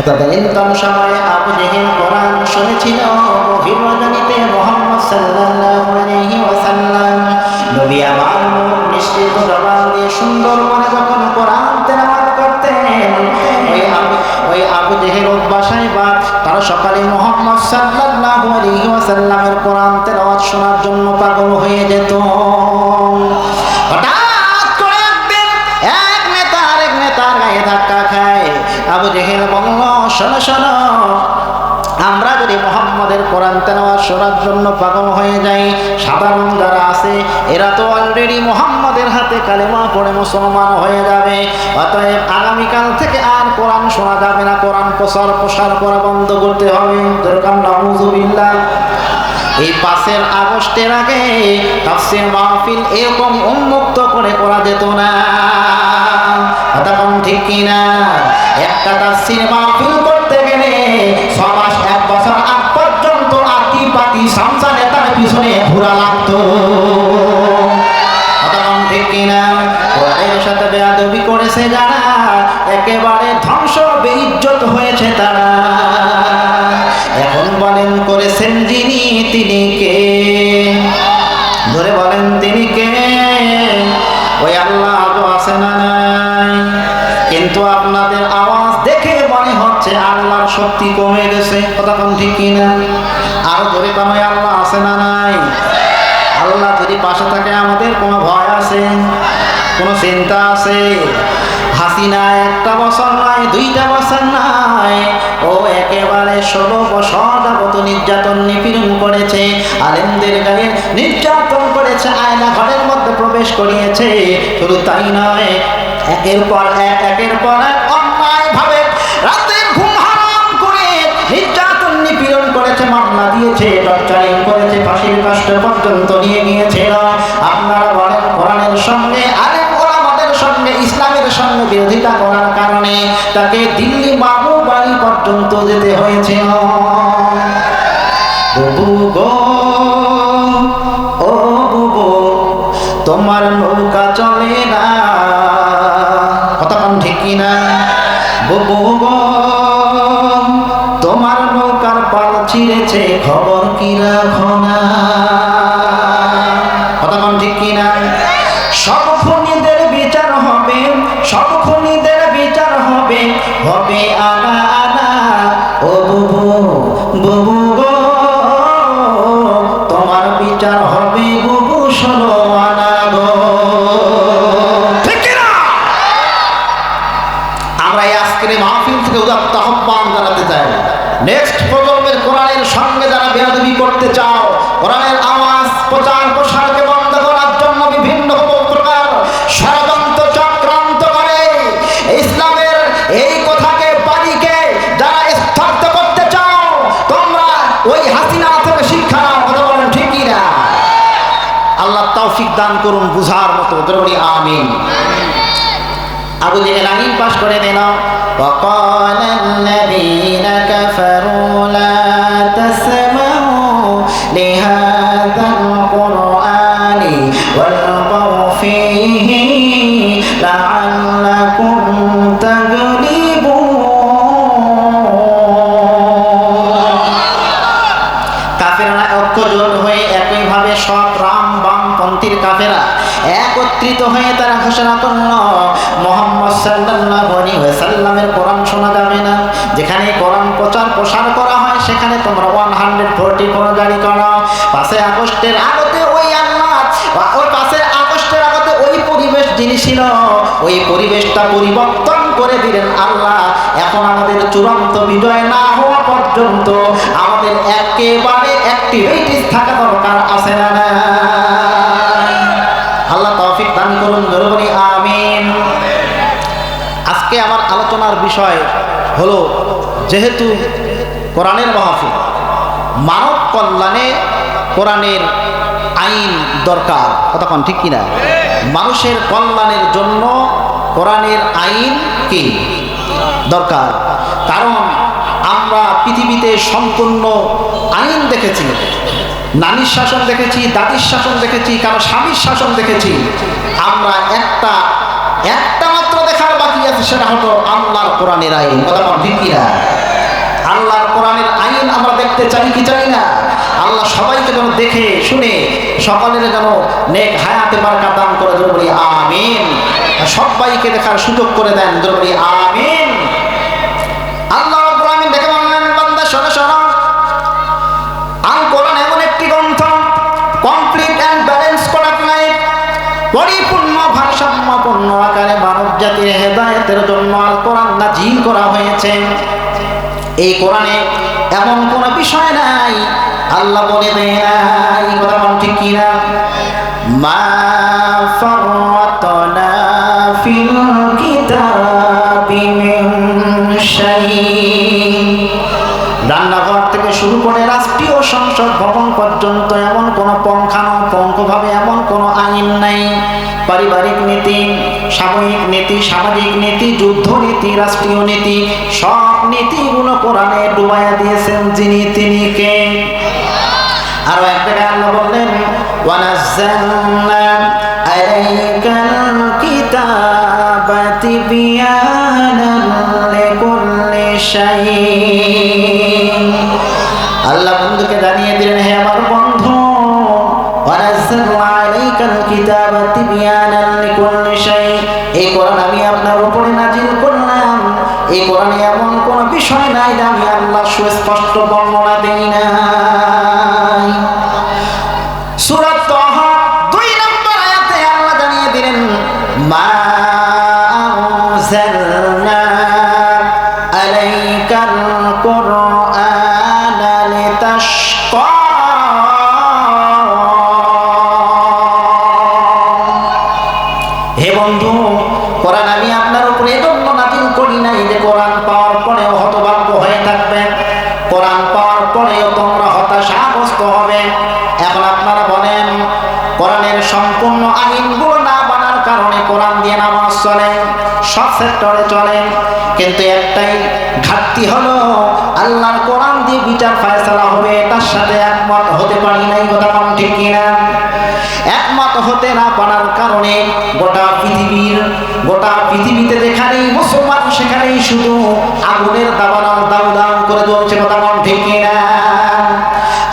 তদানীন্তন সময়ে আবু জেহেল কোরআন শুনেছিল গভীর রজনীতে মুহাম্মদ সাল্লাল্লাহু আলাইহি ওয়াসাল্লাম নবী আমার নিশ্চিত জবান দিয়ে সুন্দর করে যখন কোরআন তেলাওয়াত করতেন, ওই আবু জেহেল উতবা সাহেবা তারা সকালে মুহাম্মদ সাল্লাল্লাহু আলাইহি ওয়াসাল্লামের কোরআন তেলাওয়াত শোনার জন্য পাগল হয়ে যেত। হঠাৎ করে একদিন এক নেতা আরেক নেতার গায়ে ধাক্কা খায়। আবু জেহেল বলল, শোনো শোনো, আমরা যদি মুহাম্মদের কোরআন তেলাওয়াত শোনার জন্য পাগল হয়ে যাই, সাধারণ যারা আছে এরা তো অলরেডি মুহাম্মদের হাতে কালেমা পড়ে মুসলমান হয়ে যাবে। অতএব আগামীকাল থেকে আর কোরআন শোনা যাবে না, কোরআন প্রসার করা বন্ধ করতে হবে। দরকার নাউজুবিল্লাহ। এই 5 আগস্টের আগে তাফসীর মাহফিল এরকম উন্মুক্ত করে করা যেত না, কথা কোন ঠিক কিনা? একটা তাফসীর মাহফিল করতে গেলে 6 মাস 1 বছর আগ পর্যন্ত আতি পাতি সামসা নেতার পিছনে ঘোরা লাগতো, কথা কোন ঠিক কিনা? কোরআনের সাথে বেয়াদবি করেছে যারা, একেবারে ধ্বংস বেইজ্জত হয়েছে তারা। এখন বলেন করেছেন যিনি, তিনি কে? ধরে বলেন তিনি কে? ওই আল্লাহ তো আছে না নাই? কিন্তু আপনাদের আওয়াজ দেখে মনে হচ্ছে আল্লাহর শক্তি কমে গেছে, কথা কোন ঠিক কিনা? আরো ধরে কোন আল্লাহ আছে না নাই? আল্লাহ যদি পাশে থাকে আমাদের কোনো ভয় আছে, কোনো চিন্তা আছে? হাসিনা 1টা বছর নয়, 2টা বছর নয়, ও একেবারে 16 বছর যাবত নির্যাতন নিপীড়ন করেছে, আলেমদের গায়ে নির্যাতন করেছে, আয়না ঘরের মধ্যে প্রবেশ করিয়েছে। শুধু তাই নয়, একের পর এক অন্যায় ভাবে রাতের ঘুম হারাম করে নির্যাতন নিপীড়ন করেছে, মামলা দিয়েছে, টর্চারিং করেছে, ফাঁসির কাষ্ট পর্যন্ত নিয়ে গিয়েছে। আপনারা বলেন কোরআনের সঙ্গে সঙ্গে ইসলামের সঙ্গে বিরোধিতা করার কারণে তাকে দিল্লি বাবু বাড়ি পর্যন্ত যেতে হয়েছে। বুবু গো, ও বুবু, তোমার নৌকা চলে না, কথা কোন ঠিক কিনা? বুবু গো, তোমার নৌকার পাল ছিঁড়েছে, খবর কি রাখো না, কথা কোন ঠিক কিনা? সব খুনিদের বিচার হবে, সব খুনিদের বিচার হবে, হবে আনা আনা। ও বুবু, বুবু গো, তোমার বিচার হবে বুবু 16 আনা গো। ঠিক না? আমরা এই আজকের মাহফিল থেকে উদাত্ত আহ্বান জানাতে চাই, নেক্সট প্রজন্মের কোরআনের সঙ্গে যারা বেয়াদবি করতে চাও, কোরআনের আওয়াজ প্রচার প্রসারকে বন্ধ করার জন্য বিভিন্ন ষড়যন্ত্র চক্রান্ত করে ইসলামের এই কথাকে বাড়িকে যারা স্তব্ধ করতে চাও, তোমরা ওই হাসিনা থেকে শিক্ষা নাও, কথা বলেন ঠিকই না? আল্লাহ তৌফিক দান করুন বুঝার মতো, বলি আমিন। আবু জেহেল আইন পাশ করে দেন, وقال الذين كفروا لا تسمعوا لهذا القرآن والغوا فيه لعلكم تغلبون। কাফেররা ঐক্যজোট হয়ে একইভাবে সব রাম বামপন্থীর কাফেরা একত্রিত হয়ে তারা ঘোষণা করল, মুহাম্মদ সাল্লাল্লাহু আলাইহি ওয়াসাল্লামের কোরআন শোনা যাবে না। যেখানে কোরআন প্রচার প্রসার করা হয় সেখানে তোমরা 144 জারি করো। 5 আগস্টের আগতে ওই আল্লাহ, ওই 5 আগস্টের আগতে ওই পরিবেশ যিনি ছিল, ওই পরিবেশটা পরিবর্তন করে দিলেন আল্লাহ। এখন আমাদের চূড়ান্ত বিজয় না হওয়া পর্যন্ত আমাদের একেবারে অ্যাক্টিভিটিস থাকা দরকার আছে না? আল্লাহ তৌফিক দান করুন, বলি আমিন। আজকে আমার আলোচনার বিষয় হলো, যেহেতু কোরআনের মাহফিল, মানব কল্যাণে কোরআনের আইন দরকার, কথা কোন ঠিক কিনা? মানুষের কল্যাণের জন্য কোরআনের আইন কি দরকার? কারণ আমরা পৃথিবীতে সম্পূর্ণ আইন দেখেছি, নানির শাসন দেখেছি, দাদির শাসন দেখেছি, কারো স্বামীর শাসন দেখেছি। আমরা একটা মাত্র দেখার বাকি আছে, সেটা হলো আল্লাহর কোরআনের আইন, কথা ঠিক কিনা? আমরা দেখতে চাই কি চাই না? আল্লাহ সবাইকে যেন দেখে শুনে সকলের যেন নেক হায়াতে বারাকাত দান করে, জোরে বলি আমিন। সবাইকে দেখার সুযোগ করে দেন, জোরে বলি আমিন। আল্লাহ রাব্বুল আলামিন দেখে বললেন, বান্দা শোনো শোনো, আল কোরআন এমন একটি গ্রন্থ, কমপ্লিট অ্যান্ড ব্যালেন্স করা নাই, পরিপূর্ণ ভারসাম্যপূর্ণ আকারে মানব জাতির হেদায়েতের জন্য আল কোরআন নাজিল করা হয়েছে। এই কোরআনে এমন কোন বিষয় নাই আল্লাহ বলে দেয় নাই, কথা বল ঠিক কিনা? মা ফাররাতনা ফিল কিতাবি মিন শাই। রান্নাঘর থেকে শুরু করে রাষ্ট্রীয় সংসদ ভবন পর্যন্ত এমন কোনো পঙ্খানুপুঙ্খভাবে এমন কোনো আইন নাই। পারিবারিক নীতি, সাময়িক নীতি, সামাজিক নীতি, যুদ্ধ নীতি, রাষ্ট্রীয় নীতি, সব নীতিগুলো কোরআনে ডুবাইয়া দিয়েছেন যিনি, তিনি কে? আরো এক জায়গায় আল্লাহ বললেন, ওয়ানাজ্জালনা আলাইকাল কিতাবা তিবয়ানান লিকুল্লি শাই। আল্লাহ বন্ধুকে জানিয়ে দিলেন, হে আমার বন্ধু, ওয়ানাজ্জালনা আলাইকাল কিতাবা তিবয়ানান লিকুল্লি শাই, এই কোরআন আমি আপনার উপরে নাজিল করলাম। এই কোরআনে এমন কোন বিষয় নাই যে আমি আল্লাহ সুস্পষ্ট বর্ণনা দেই নাই। সূরা তাহা 2 নম্বর আয়াতে আল্লাহ জানিয়ে দিলেন, মা আনজালনা আলাইকাল কুরআনা লিতাশকা। হে বন্ধু, কোরআন আমি আপনার উপরে এজন্য নাজিল করি নাই যে কোরআন পাওয়ার পরেও হতভাগ্য হয়ে থাকবে, কোরআন পাওয়ার পরেও তোমরা হতাশাগ্রস্ত হবে। এখন আপনারা বলেন, কোরআনের সম্পূর্ণ আইনগুলো না মানার কারণে কোরআন দিয়ে নামাজ চলে, সব সেক্টরে চলে, কিন্তু একটাই ঘাটতি হলো আল্লাহর কোরআন দিয়ে বিচার ফয়সালা হবে, তার সাথে একমত হতে পারি নাই, কথা বল ঠিক কিনা? একমত হতে না পারার কারণে গোটা পৃথিবীতে যেখানেই মুসলমান সেখানেই শুধু আগুনের দাবানল দাউ দাউ করে জ্বলছে, কথা বল ঠিক কিনা?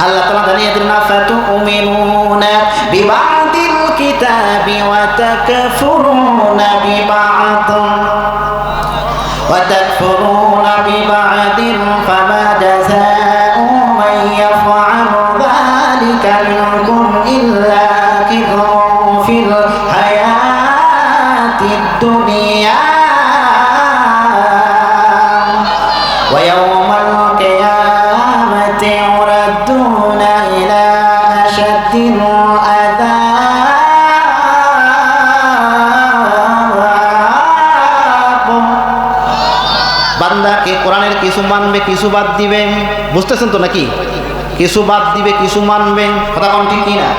আল্লাহ তাআলা জানিয়ে দিলেন, ফাতুমিনুনা বিবাদিল কিতাবি ওয়া তাকফুরুনা বিবাদ ওয়া তাকফুরুনা বিবাদিন ফামা জাযাউ মান ইয়াফআলু যালিকা মিনকুম ইল্লা কিযুন ফিল হায়াতিদ দুনিয়া ওয়া ইয়াওমাল কিয়ামাতি ইউরাদুনা ইলা আশাদ্দিল আযাব। বান্দাকে কোরআনের কিছু মানবে, কিছু বাদ দিবে, বুঝতেছেন তো নাকি? কিছু বাদ দিবে, কিছু মানবে, কথা কোন ঠিক কিনা?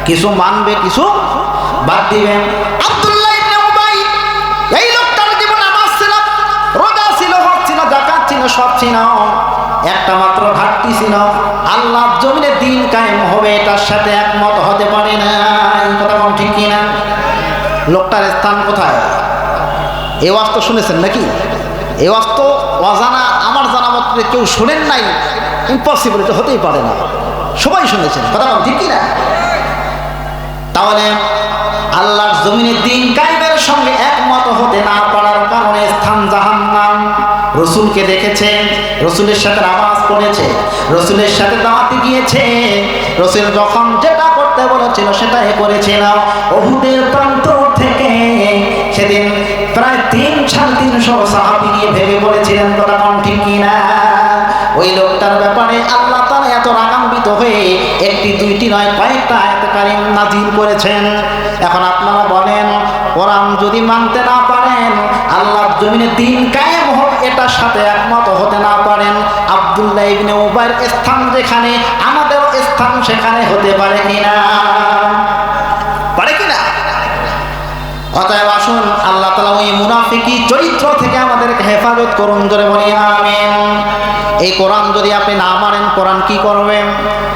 কিছু মানবে, কিছু বাদ দিবে। আব্দুল্লাহ ইবনে উবাই, এই লোকটার জীবন নামাজ ছিল, রোজা ছিল, হজ ছিল, যাকাত ছিল, সব ছিল, একটা মাত্র ঘাটতি ছিল, আল্লাহর জমিনে দ্বীন কায়েম হবে, এটার সাথে একমত হতে পারে না, কথা কোন ঠিক কিনা? লোকটার স্থান কোথায়? এই ওয়াজ তো শুনেছেন নাকি? এই ওয়াজ তো অজানা, আমার জানা মতে কেউ শুনেন নাই, ইম্পসিবল, এটা হতেই পারে না, সবাই শুনেছেন, কথা বল ঠিক কিনা? তাহলে আল্লাহর জমিনে দ্বীন কায়েমের সঙ্গে একমত হতে না পারার কারণে স্থান জাহান্নাম। রসুলকে দেখেছে, রসুলের সাথে নামাজ পড়েছে, রসুলের সাথে দাওয়াতে গিয়েছে, রসুল যখন যেটা করতে বলেছিল সেটাই করেছিল। উহুদের প্রান্ত থেকে সেদিন প্রায় 3-350 সাহাবী নিয়ে ভেবে বলেছিলেন, কথা কোন ঠিক কিনা? ওই লোকটার ব্যাপারে আল্লাহ তাআলা এত রাগান্বিত হয়ে একটি দুইটি নয় কয়েকটা আয়াত কারীম নাযিল করেছেন। এখন আপনারা বলেন, কোরআন যদি মানতে না পারেন, আল্লাহর জমিনে দ্বীন কায়েম হোক, এটার সাথে একমত হতে না পারেন, আব্দুল্লাহ ইবনে উবাইর স্থান যেখানে, আমাদের স্থান সেখানে হতে পারে কিনা? পারে কিনা? অতএব আসুন আল্লাহ তাআলা ওই মুনাফিকি চরিত্র থেকে আমাদেরকে হেফাজত করুন, জোরে বলি আমিন। এই কোরআন যদি আপনি না মানেন, কোরআন কি করবেন?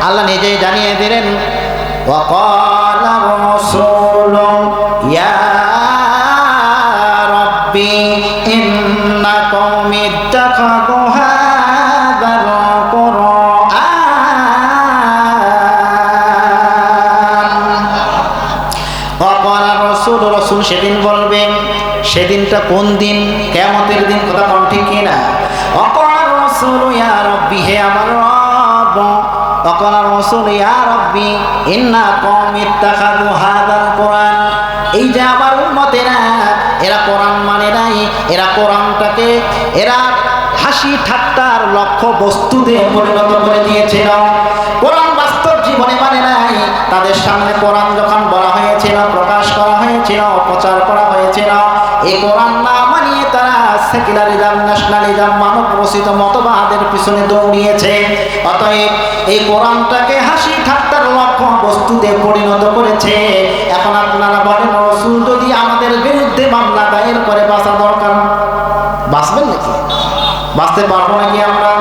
আল্লাহ নিজেই জানিয়ে দিলেন, ওয়াকালা রাসূলু ইয়া রাব্বি ইন্না কওমি ইত্তাখাযু হাযাল সেদিনটা কোন দিন? কিয়ামতের দিন। কথা কোন ঠিক কি না? অকলার রাসূল ইয়া রাব্বি, হে আমার রব, অকলার রাসূল ইয়া রাব্বি ইন্না কওমি ইত্তাখাযু হাযাল কুরআন, এই যে আমার উম্মতেরা এরা কোরআন মানে নাই, এরা কোরআনটাকে এরা হাসি ঠাট্টার লক্ষ্য বস্তুতে পরিণত করে দিয়েছিল। কোরআন বাস্তব জীবনে মানে নাই। তাদের সামনে কোরআন যখন বলা হয়েছিল, প্রকাশ করা হয়েছিল, প্রচার করা হয়েছিল, এই কোরআন না মানিয়ে তারা সেকুলারিজম, ন্যাশনালিজম, মানব রচিত মতবাদের পিছনে দৌড়িয়েছে। অতএব এই কোরআনটাকে হাসি ঠাট্টার লক্ষ্য বস্তুতে পরিণত করেছে। এখন আপনারা বলেন, রাসূল যদি আমাদের বিরুদ্ধে মামলা দায়ের করে বাঁচা দরকার, বাঁচবেন নাকি? বাঁচতে পারবো নাকি আমরা?